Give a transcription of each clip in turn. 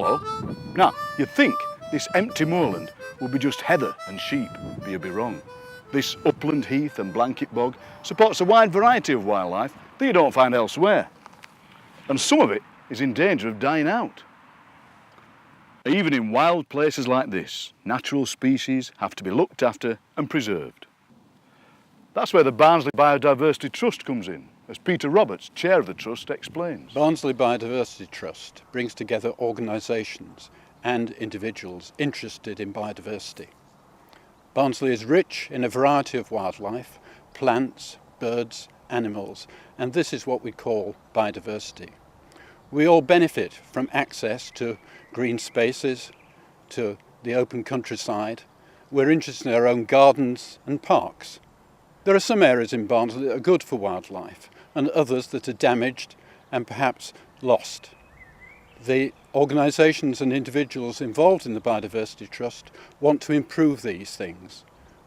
Hello. Now, you'd think this empty moorland would be just heather and sheep, but you'd be wrong. This upland heath and blanket bog supports a wide variety of wildlife that you don't find elsewhere. And some of it is in danger of dying out. Even in wild places like this, natural species have to be looked after and preserved. That's where the Barnsley Biodiversity Trust comes in, as Peter Roberts, chair of the Trust, explains. Barnsley Biodiversity Trust brings together organisations and individuals interested in biodiversity. Barnsley is rich in a variety of wildlife, plants, birds, animals, and this is what we call biodiversity. We all benefit from access to green spaces, to the open countryside. We're interested in our own gardens and parks. There are some areas in Barnsley that are good for wildlife and others that are damaged and perhaps lost. The organisations and individuals involved in the Biodiversity Trust want to improve these things,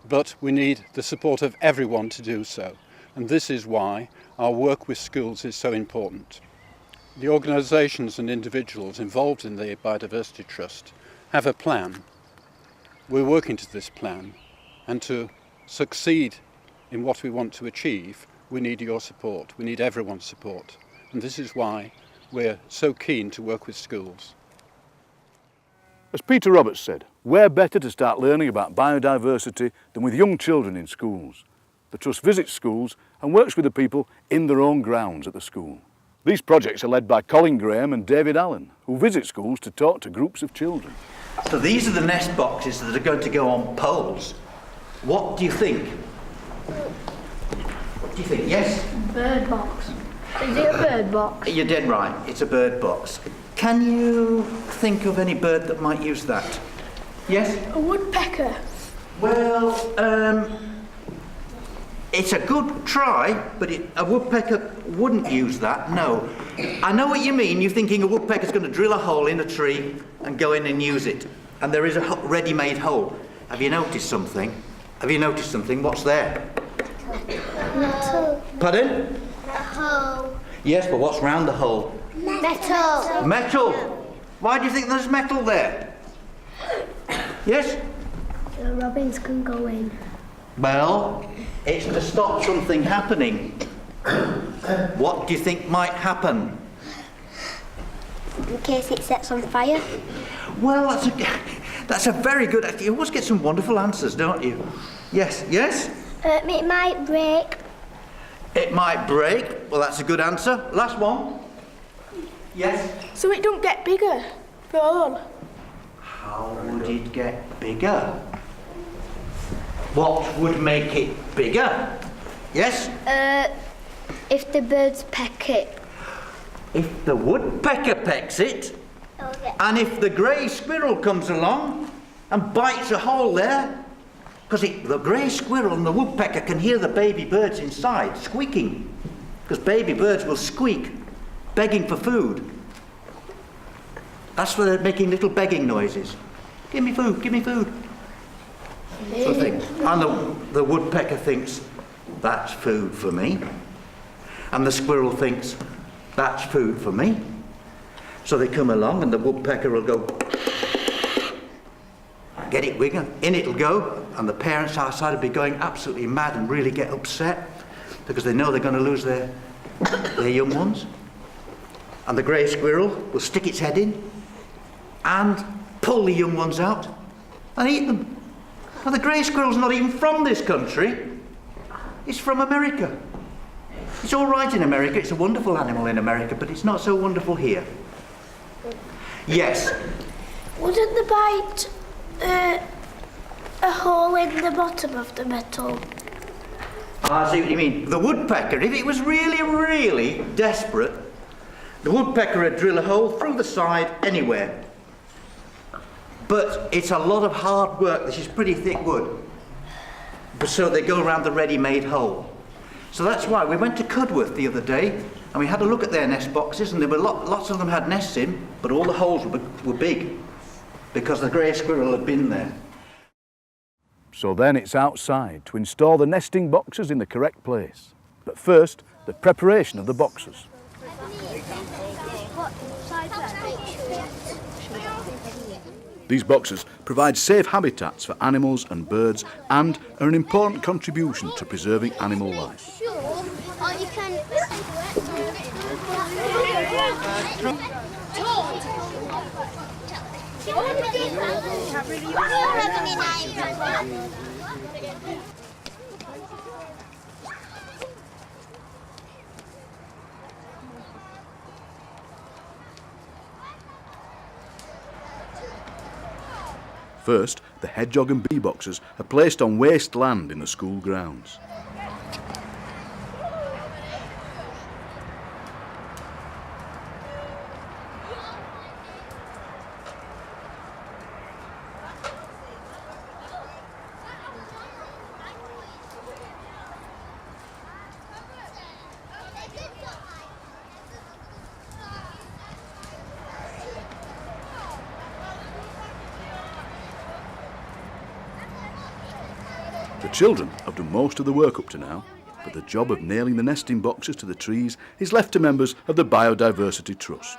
but we need the support of everyone to do so, and this is why our work with schools is so important. The organisations and individuals involved in the Biodiversity Trust have a plan. We're working to this plan, and to succeed in what we want to achieve, we need your support, we need everyone's support, and this is why we're so keen to work with schools. As Peter Roberts said, where better to start learning about biodiversity than with young children in schools? The Trust visits schools and works with the people in their own grounds at the school. These projects are led by Colin Graham and David Allen, who visit schools to talk to groups of children. So these are the nest boxes that are going to go on poles. What do you think? What do you think? Yes? Bird box. Is it a bird box? You're dead right. It's a bird box. Can you think of any bird that might use that? Yes? A woodpecker. Well, it's a good try, but a woodpecker wouldn't use that, no. I know what you mean. You're thinking a woodpecker's going to drill a hole in a tree and go in and use it. And there is a ready-made hole. Have you noticed something? Have you noticed something? What's there? Metal. Pardon? A hole. Yes, but what's round the hole? Metal. Metal. Why do you think there's metal there? Yes? The robins can go in. Well, it's to stop something happening. What do you think might happen? In case it sets on fire. Well, that's a very good idea. You always get some wonderful answers, don't you? Yes, yes? It might break. It might break. Well, that's a good answer. Last one. Yes? So it don't get bigger. All. How would it get bigger? What would make it bigger? Yes? If the birds peck it. If the woodpecker pecks it, Okay. and if the grey squirrel comes along and bites a hole there, because the grey squirrel and the woodpecker can hear the baby birds inside squeaking, because baby birds will squeak, begging for food. That's why they're making little begging noises. Give me food, give me food. Sort of thing. And the woodpecker thinks, that's food for me. And the squirrel thinks, that's food for me. So they come along and the woodpecker will go, get it, Wigger, in it'll go, and the parents outside will be going absolutely mad and really get upset because they know they're going to lose their young ones. And the grey squirrel will stick its head in and pull the young ones out and eat them. Now the grey squirrel's not even from this country, it's from America. It's all right in America, it's a wonderful animal in America, but it's not so wonderful here. Yes? Wouldn't the bite a hole in the bottom of the metal? I see what you mean. The woodpecker, if it was really, really desperate, the woodpecker would drill a hole through the side anywhere. But it's a lot of hard work. This is pretty thick wood. So they go around the ready-made hole. So that's why we went to Cudworth the other day and we had a look at their nest boxes, and there were lots of them had nests in, but all the holes were big because the grey squirrel had been there. So then it's outside to install the nesting boxes in the correct place. But first, the preparation of the boxes. These boxes provide safe habitats for animals and birds and are an important contribution to preserving animal life. First, the hedgehog and bee boxes are placed on waste land in the school grounds. The children have done most of the work up to now, but the job of nailing the nesting boxes to the trees is left to members of the Biodiversity Trust.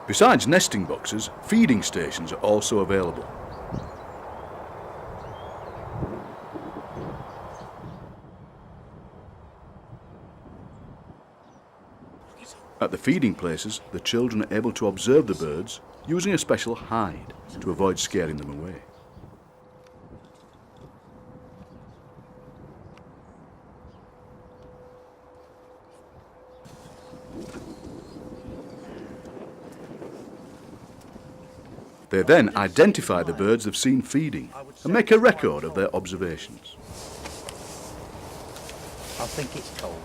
Besides nesting boxes, feeding stations are also available. At the feeding places, the children are able to observe the birds using a special hide to avoid scaring them away. They then identify the birds they've seen feeding and make a record of their observations. I think it's cold.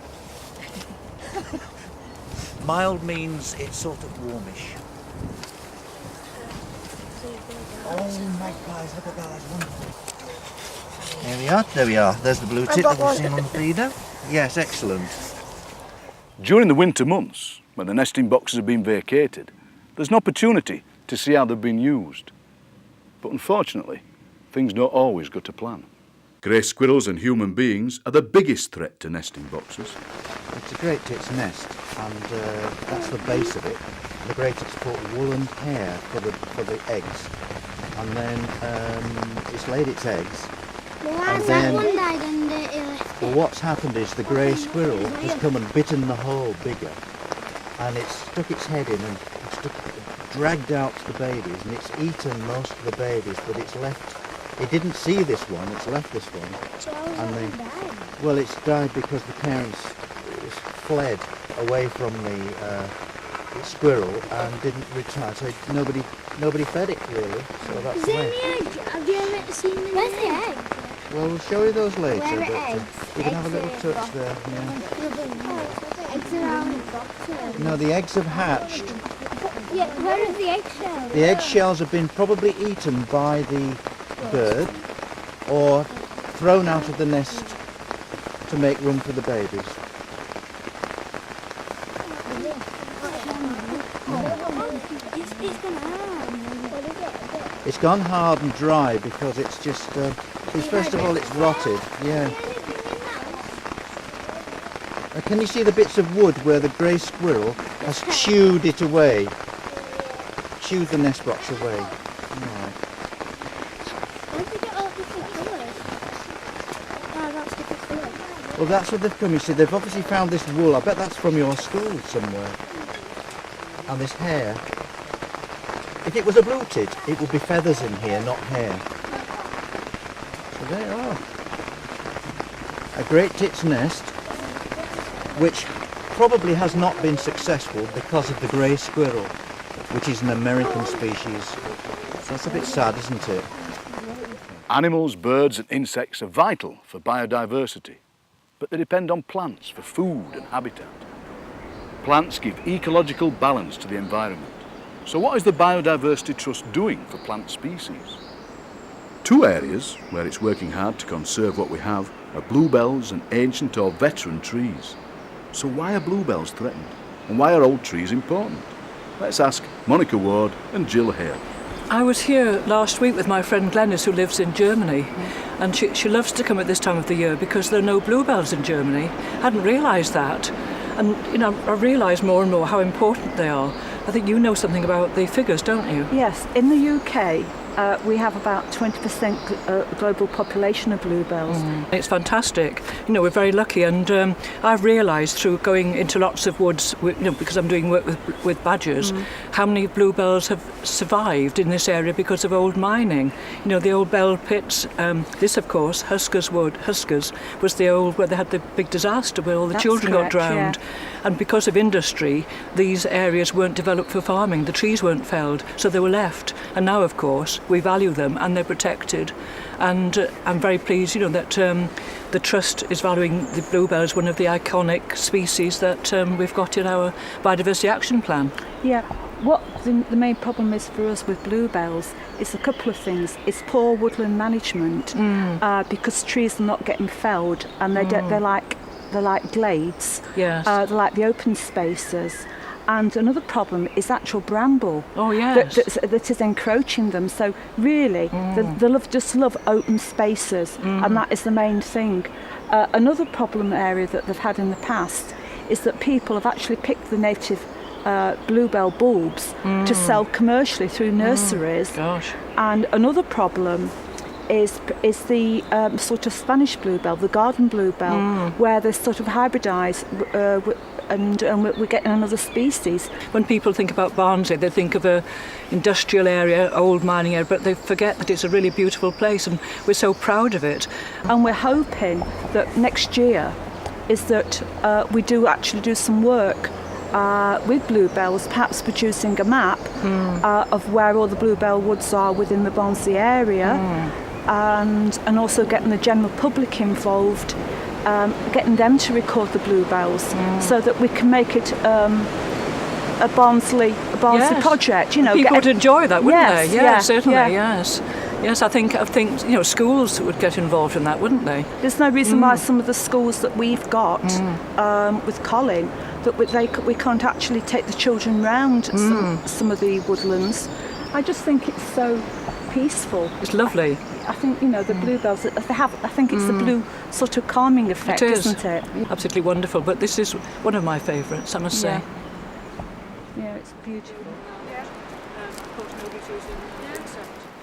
Mild means it's sort of warmish. Oh, magpies, look at that, that's wonderful. There we are. There's the blue tit that we've seen on the feeder. Yes, excellent. During the winter months, when the nesting boxes have been vacated, there's an opportunity to see how they've been used. But unfortunately, things don't always go to plan. Grey squirrels and human beings are the biggest threat to nesting boxes. It's a great tit's nest, and that's the base of it. The grey tits put woolen hair for the eggs, and then it's laid its eggs. Well, that one died and well, what's happened is the grey squirrel has come and bitten the hole bigger, and it's stuck its head in and dragged out the babies, and it's eaten most of the babies, but it's left. It didn't see this one, it's left this one. So And well, it's died because the parents fled away from the squirrel and didn't return. So nobody fed it really. So that's the way. Have you ever seen the Where's the egg? Well, we'll show you those later. Where are but eggs? we can have a little touch there. Yeah. Eggs around the box. No, the eggs have hatched. Yeah, where is the eggshell? The eggshells have been probably eaten by the bird or thrown out of the nest to make room for the babies. It's gone hard and dry because it's just, first of all it's rotted, yeah. Can you see the bits of wood where the grey squirrel has chewed it away? Chewed the nest box away. Right. Where did they get all different colours? Oh, that's different colours. Well, that's what they've come. You see, they've obviously found this wool. I bet that's from your school somewhere. And this hair. If it was a blue tit, it would be feathers in here, not hair. So there you are. A great tit's nest, which probably has not been successful because of the grey squirrel. which is an American species. So that's a bit sad, isn't it? Animals, birds and insects are vital for biodiversity, but they depend on plants for food and habitat. Plants give ecological balance to the environment. So what is the Biodiversity Trust doing for plant species? Two areas where it's working hard to conserve what we have are bluebells and ancient or veteran trees. So why are bluebells threatened? And why are old trees important? Let's ask Monica Ward and Jill Hale. I was here last week with my friend Glenys, who lives in Germany, and she loves to come at this time of the year because there are no bluebells in Germany. I hadn't realised that, and I realise more and more how important they are. I think you know something about the figures, don't you? Yes, in the UK we have about 20% global population of bluebells. It's fantastic. We're very lucky, and I've realised through going into lots of woods, because I'm doing work with badgers, how many bluebells have survived in this area because of old mining. The old bell pits. This, of course, Huskers was the old where they had the big disaster where all the That's children correct, got drowned. yeah. And because of industry, these areas weren't developed for farming. The trees weren't felled, so they were left. And now, of course, we value them and they're protected. And I'm very pleased, that the Trust is valuing the bluebell as one of the iconic species that we've got in our Biodiversity Action Plan. Yeah, what the main problem is for us with bluebells is a couple of things. It's poor woodland management because trees are not getting felled, and they're like glades. Yes. They're like the open spaces. And another problem is actual bramble. Oh, yes. That is encroaching them. So really, they love open spaces, and that is the main thing. Another problem area that they've had in the past is that people have actually picked the native bluebell bulbs to sell commercially through nurseries. Gosh. And another problem is the sort of Spanish bluebell, the garden bluebell, where they sort of hybridise and we're getting another species. When people think about Barnsley, they think of a industrial area, old mining area, but they forget that it's a really beautiful place, and we're so proud of it. And we're hoping that next year is that we do actually do some work with bluebells, perhaps producing a map of where all the bluebell woods are within the Barnsley area, and also getting the general public involved, getting them to record the bluebells so that we can make it a Barnsley Yes. project. People would enjoy that, wouldn't Yes, they? Yeah, yeah, certainly. yeah. Yes. Yes, I think schools would get involved in that, wouldn't they? There's no reason why some of the schools that we've got with Colin that we can't actually take the children round some of the woodlands. I just think it's so peaceful. It's lovely. I think the bluebells they have. I think it's the blue sort of calming effect, It is. isn't it? Absolutely wonderful. But this is one of my favourites, I must say. Yeah, it's beautiful.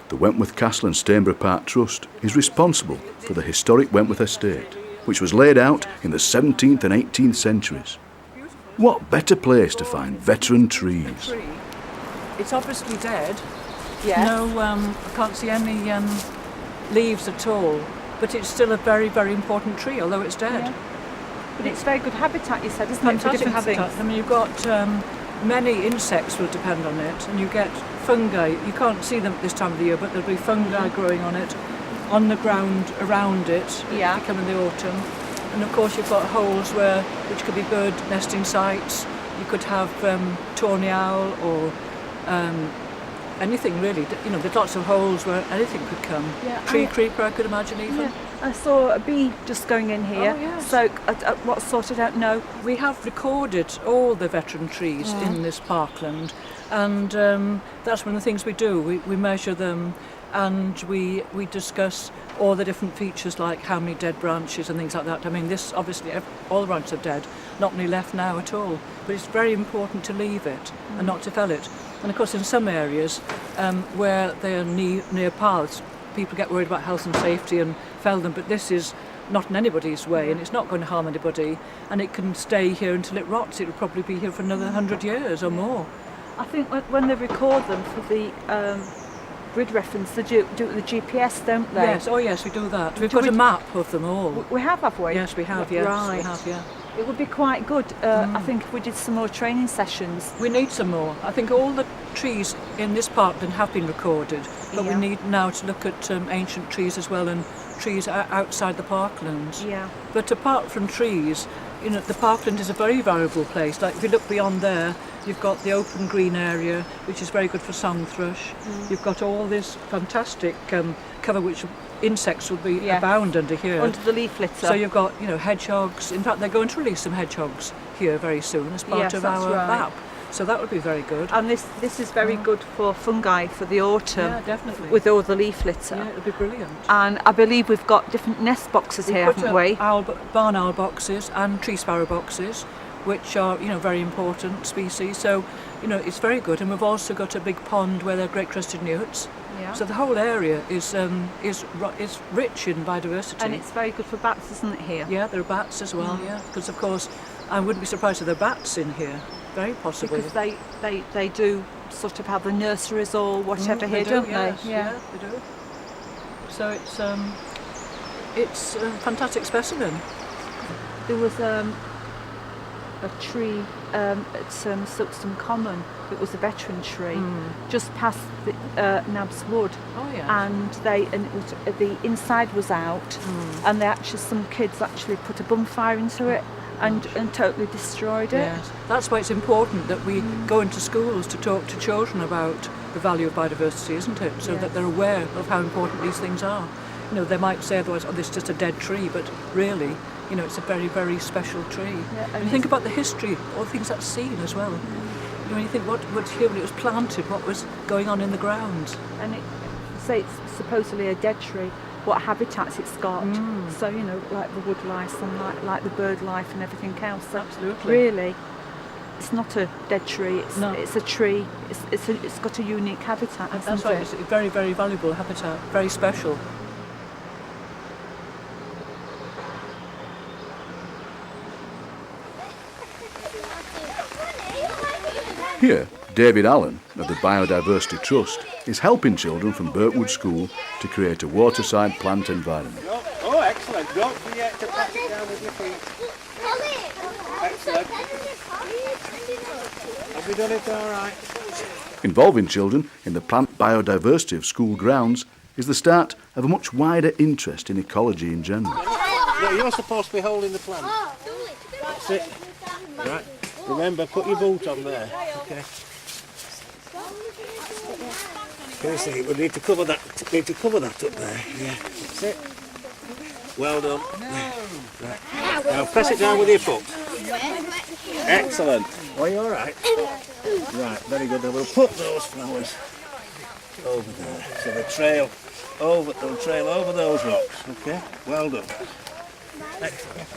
The Wentworth Castle and Stainborough Park Trust is responsible for the historic Wentworth estate, which was laid out in the 17th and 18th centuries. What better place to find veteran trees? It's obviously dead. Yeah. No, I can't see any leaves at all. But it's still a very, very important tree, although it's dead. Yeah. But it's very good habitat, you said, isn't it? For Fantastic different habitat. things. I mean, you've got many insects will depend on it, and you get fungi. You can't see them at this time of the year, but there'll be fungi growing on it, on the ground around it. Yeah. They come in the autumn, and of course you've got holes which could be bird nesting sites. You could have tawny owl or anything really. There's lots of holes where anything could come. Yeah, Tree creeper, I could imagine even. Yeah. I saw a bee just going in here. Oh, yes. So what sort I don't know. We have recorded all the veteran trees in this parkland, and that's one of the things we do. We measure them, and we discuss all the different features, like how many dead branches and things like that. I mean, this obviously all the branches are dead, not many left now at all. But it's very important to leave it and not to fell it. And of course, in some areas where they are near paths, people get worried about health and safety and fell them. But this is not in anybody's way, and it's not going to harm anybody. And it can stay here until it rots. It will probably be here for another 100 years or more. I think when they record them for the grid reference, they do it with the GPS, don't they? Yes, oh yes, we do that. We've Do got we- a map of them all. We have we? Yes, we have, yes. Right. We have, yeah. It would be quite good, I think, if we did some more training sessions. We need some more. I think all the trees in this parkland have been recorded, but we Yeah. need now to look at ancient trees as well and trees outside the parklands. Yeah. But apart from trees, you know, the parkland is a very valuable place. Like if you look beyond there, you've got the open green area, which is very good for song thrush. You've got all this fantastic cover which insects will be Yeah. abound under here. Under the leaf litter. So you've got, you know, hedgehogs. In fact, they're going to release some hedgehogs here very soon as part Yes, of that's our right. map. So that would be very good. And this is very good for fungi for the autumn. Yeah, definitely. With all the leaf litter. Yeah, it would be brilliant. And I believe we've got different nest boxes here, Put haven't up we? barn owl boxes and tree sparrow boxes, which are, you know, very important species. So, you know, it's very good. And we've also got a big pond where there are great crested newts. Yeah. So the whole area is rich in biodiversity. And it's very good for bats, isn't it, here? Yeah, there are bats as well. Yeah, because of course, I wouldn't be surprised if there are bats in here. Very possibly. Because they do sort of have the nurseries or whatever here, don't yes, they? Yeah, they do. So it's a fantastic specimen. There was a tree at Silkstone Common. It was a veteran tree, just past the Nabs Wood. Oh yes. And the inside was out, and some kids actually put a bonfire into it and totally destroyed it. Yes, that's why it's important that we go into schools to talk to children about the value of biodiversity, isn't it? So that they're aware of how important these things are. You know, they might say otherwise, oh, this is just a dead tree, but really, you know, it's a very, very special tree. Yeah, and you think about the history, all the things that's seen as well. You know, when you think what here when it was planted, what was going on in the ground. And it's supposedly a dead tree, what habitats it's got. So, you know, like the wood lice and like the bird life and everything else. So Absolutely. really, it's not a dead tree. No. It's a tree. It's got a unique habitat. That's hasn't right, it? it's a very, very valuable habitat, very special. Here, David Allen of the Biodiversity Trust is helping children from Birkwood School to create a waterside plant environment. Oh, excellent. Don't forget to pat it down with your feet. Excellent. Have we done it all right? Involving children in the plant biodiversity of school grounds is the start of a much wider interest in ecology in general. No, you're supposed to be holding the plant. That's it. Right. Remember, put your boot on there. Okay. Seriously, we need to cover that. Need to cover that up there. Yeah. That's it. Well done. Right. Now press it down with your foot. Excellent. Are you all right? Right. Very good. Then we'll put those flowers over there. So they'll trail over those rocks. Okay. Well done. Excellent.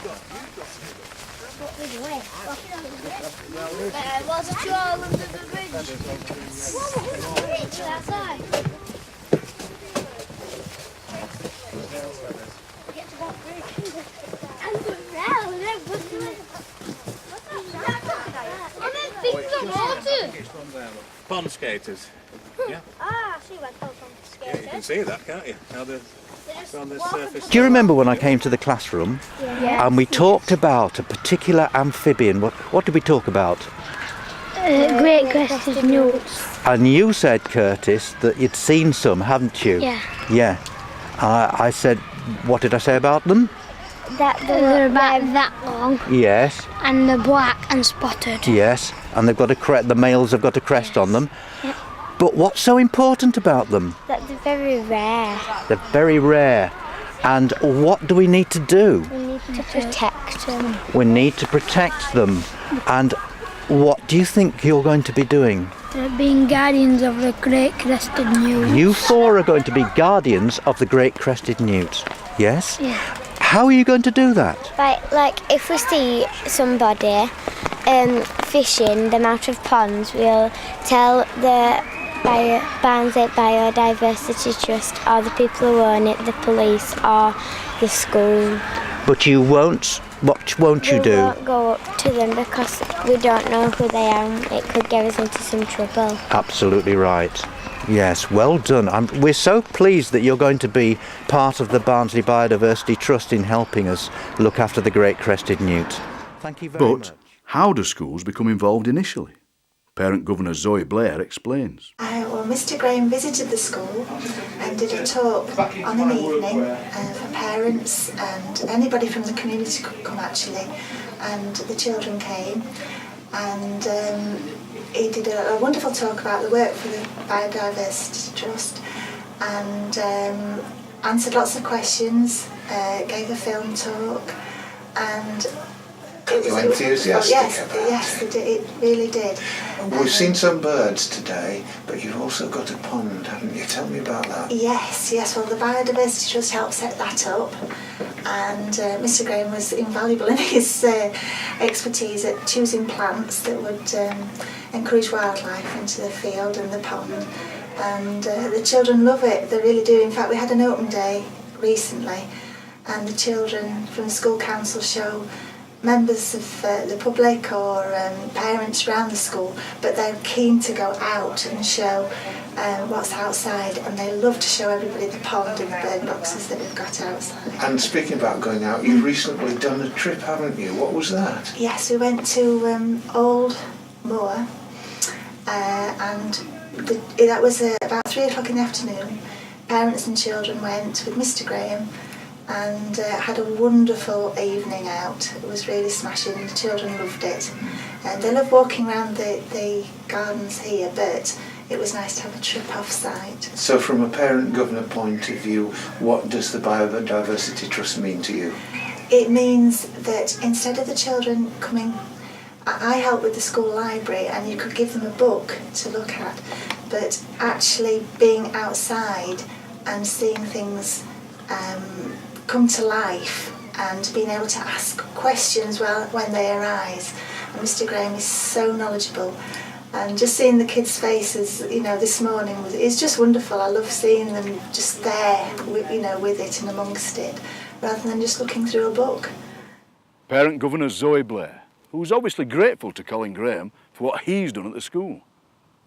Was it all under the bridge? Outside. Get to that bridge. And the rail, and then what's the I'm in things of water. Pond skaters. Yeah. Ah, I see where pond Yeah, you can see that, can't you? How they're on the surface. Do you remember when I came to the classroom and we talked about a particular amphibian? What did we talk about? Great Crested Newts. And you said, Curtis, that you'd seen some, haven't you? Yeah. Yeah. I said, what did I say about them? That they're about that long, Yes, and they're black and spotted. yes. And they've got the males have got a crest on them. Yep. But what's so important about them? That they're very rare. They're very rare. And what do we need to do? We need to protect them. We need to protect them. And what do you think you're going to be doing? They're being guardians of the Great Crested Newts. You four are going to be guardians of the Great Crested Newts. Yes? Yeah. How are you going to do that? Like if we see somebody fishing them out of ponds, we'll tell the Barnsley Biodiversity Trust or the people who own it, the police or the school. But you won't. What won't you do? We won't go up to them because we don't know who they are and it could get us into some trouble. Absolutely right. Yes, well done. We're so pleased that you're going to be part of the Barnsley Biodiversity Trust in helping us look after the Great Crested Newt. Thank you very much. But how do schools become involved initially? Parent Governor Zoe Blair explains. Well, Mr Graham visited the school and did a talk on an evening for parents, and anybody from the community could come actually, and the children came, and he did a wonderful talk about the work for the Biodiversity Trust, and answered lots of questions, gave a film talk, and enthusiastic about it. Yes, it really did. We've seen some birds today, but you've also got a pond, haven't you? Tell me about that. Yes. Well, the Biodiversity Trust helped set that up, and Mr Graham was invaluable in his expertise at choosing plants that would encourage wildlife into the field and the pond. And the children love it, they really do. In fact, we had an open day recently, and the children from the school council show members of the public or parents around the school, but they're keen to go out and show what's outside, and they love to show everybody the pond and the bird boxes that we've got outside. And speaking about going out, you've recently done a trip, haven't you? What was that? Yes, we went to Old Moor, and that was about 3 o'clock in the afternoon. Parents and children went with Mr Graham and had a wonderful evening out. It was really smashing, the children loved it. And they love walking around the gardens here, but it was nice to have a trip off-site. So from a parent governor point of view, what does the Biodiversity Trust mean to you? It means that instead of the children coming, I help with the school library, and you could give them a book to look at, but actually being outside and seeing things come to life and being able to ask questions when they arise. And Mr Graham is so knowledgeable, and just seeing the kids' faces, this morning, it's just wonderful. I love seeing them just there, with it and amongst it, rather than just looking through a book. Parent Governor Zoe Blair, who's obviously grateful to Colin Graham for what he's done at the school.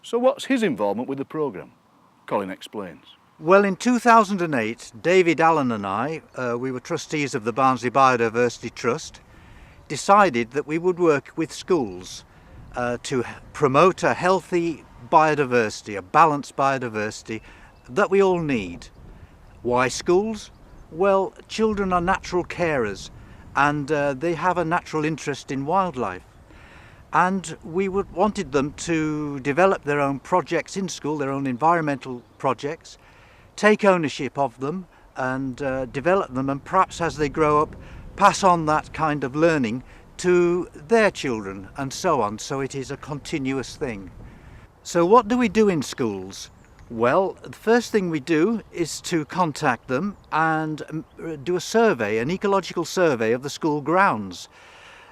So what's his involvement with the programme? Colin explains. Well, in 2008, David Allen and I, we were trustees of the Barnsley Biodiversity Trust, decided that we would work with schools to promote a healthy biodiversity, a balanced biodiversity that we all need. Why schools? Well, children are natural carers, and they have a natural interest in wildlife. And we wanted them to develop their own projects in school, their own environmental projects, take ownership of them and develop them, and perhaps as they grow up pass on that kind of learning to their children and so on, so it is a continuous thing. So what do we do in schools? Well, the first thing we do is to contact them and do a survey, an ecological survey of the school grounds,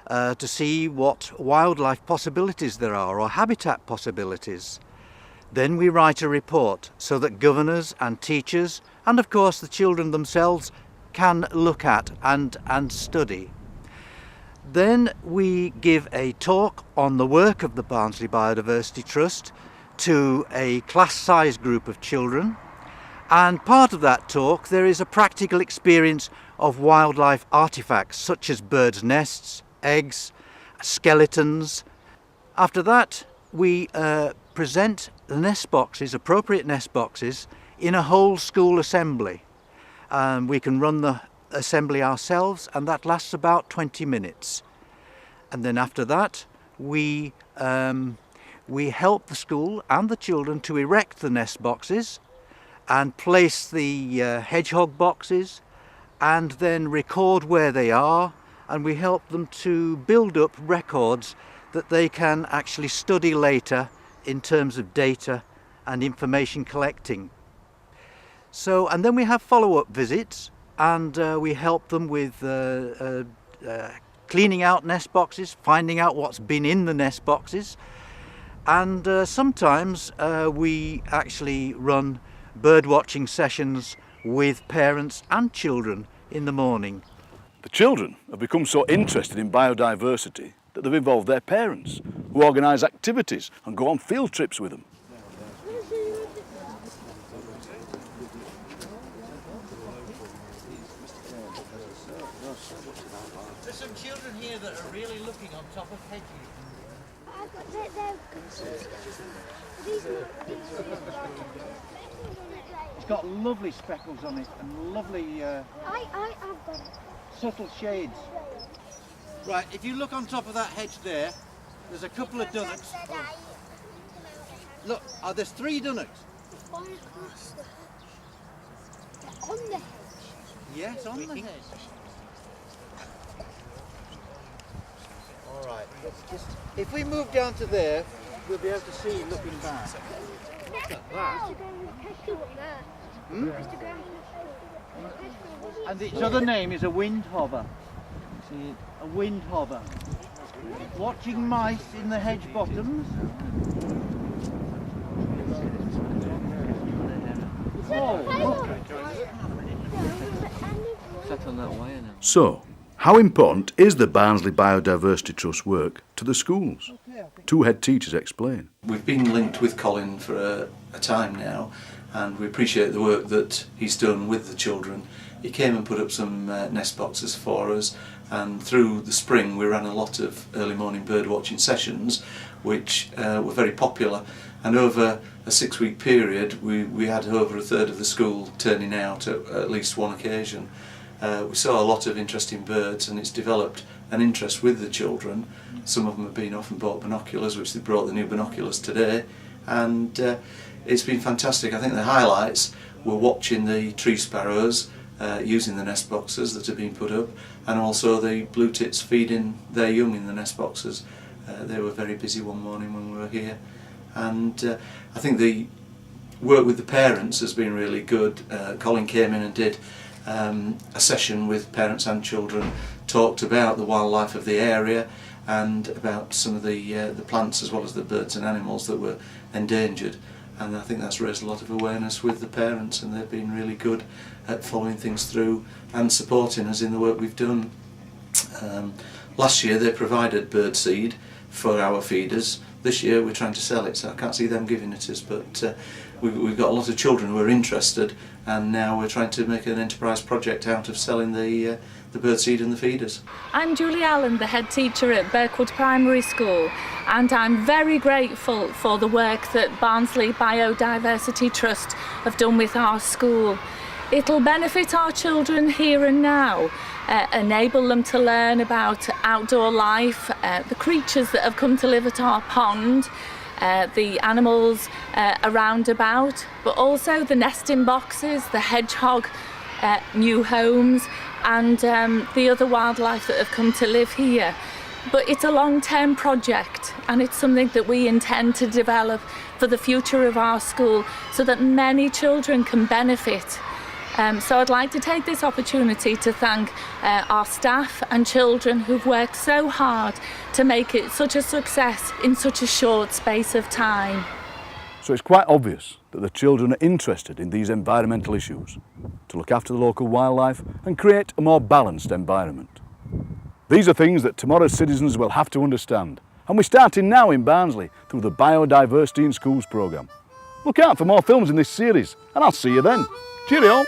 to see what wildlife possibilities there are or habitat possibilities. Then we write a report so that governors and teachers, and of course the children themselves, can look at and study. Then we give a talk on the work of the Barnsley Biodiversity Trust to a class-sized group of children, and part of that talk there is a practical experience of wildlife artefacts such as birds' nests, eggs, skeletons. After that we present the nest boxes, appropriate nest boxes, in a whole school assembly. We can run the assembly ourselves, and that lasts about 20 minutes. And then after that we help the school and the children to erect the nest boxes and place the hedgehog boxes, and then record where they are, and we help them to build up records that they can actually study later in terms of data and information collecting. So, and then we have follow-up visits, and we help them with cleaning out nest boxes, finding out what's been in the nest boxes, and sometimes we actually run bird watching sessions with parents and children in the morning. The children have become so interested in biodiversity that they've involved their parents, who organise activities and go on field trips with them. some children here that are really looking on top of hedges. It's got lovely speckles on it and lovely subtle shades. Right, if you look on top of that hedge there, there's a couple of dunnocks. Look, there's 3 dunnocks. On the hedge. Yes, on the hedge. All right, let's just... If we move down to there, we'll be able to see looking back. Look at that. And its other name is a wind hover. See, a wind hover. Watching mice in the hedge bottoms. So, how important is the Barnsley Biodiversity Trust work to the schools? 2 head teachers explain. We've been linked with Colin for a time now, and we appreciate the work that he's done with the children. He came and put up some nest boxes for us, and through the spring we ran a lot of early morning bird watching sessions which were very popular, and over a 6-week period we had over a third of the school turning out at least one occasion. We saw a lot of interesting birds, and it's developed an interest with the children. Some of them have been off and bought binoculars, which they brought the new binoculars today, and it's been fantastic. I think the highlights were watching the tree sparrows using the nest boxes that have been put up, and also the blue tits feeding their young in the nest boxes. They were very busy one morning when we were here, and I think the work with the parents has been really good. Colin came in and did a session with parents and children, talked about the wildlife of the area and about some of the plants as well as the birds and animals that were endangered, and I think that's raised a lot of awareness with the parents, and they've been really good at following things through and supporting us in the work we've done. Last year they provided bird seed for our feeders. This year we're trying to sell it, so I can't see them giving it us, but we've got a lot of children who are interested, and now we're trying to make an enterprise project out of selling the birdseed and the feeders. I'm Julie Allen, the head teacher at Birkwood Primary School, and I'm very grateful for the work that Barnsley Biodiversity Trust have done with our school. It'll benefit our children here and now, enable them to learn about outdoor life, the creatures that have come to live at our pond, the animals around about, but also the nesting boxes, the hedgehog new homes, and the other wildlife that have come to live here. But it's a long-term project, and it's something that we intend to develop for the future of our school so that many children can benefit. So I'd like to take this opportunity to thank our staff and children who've worked so hard to make it such a success in such a short space of time. So it's quite obvious that the children are interested in these environmental issues, to look after the local wildlife and create a more balanced environment. These are things that tomorrow's citizens will have to understand, and we're starting now in Barnsley through the Biodiversity in Schools programme. Look out for more films in this series, and I'll see you then. Cheerio!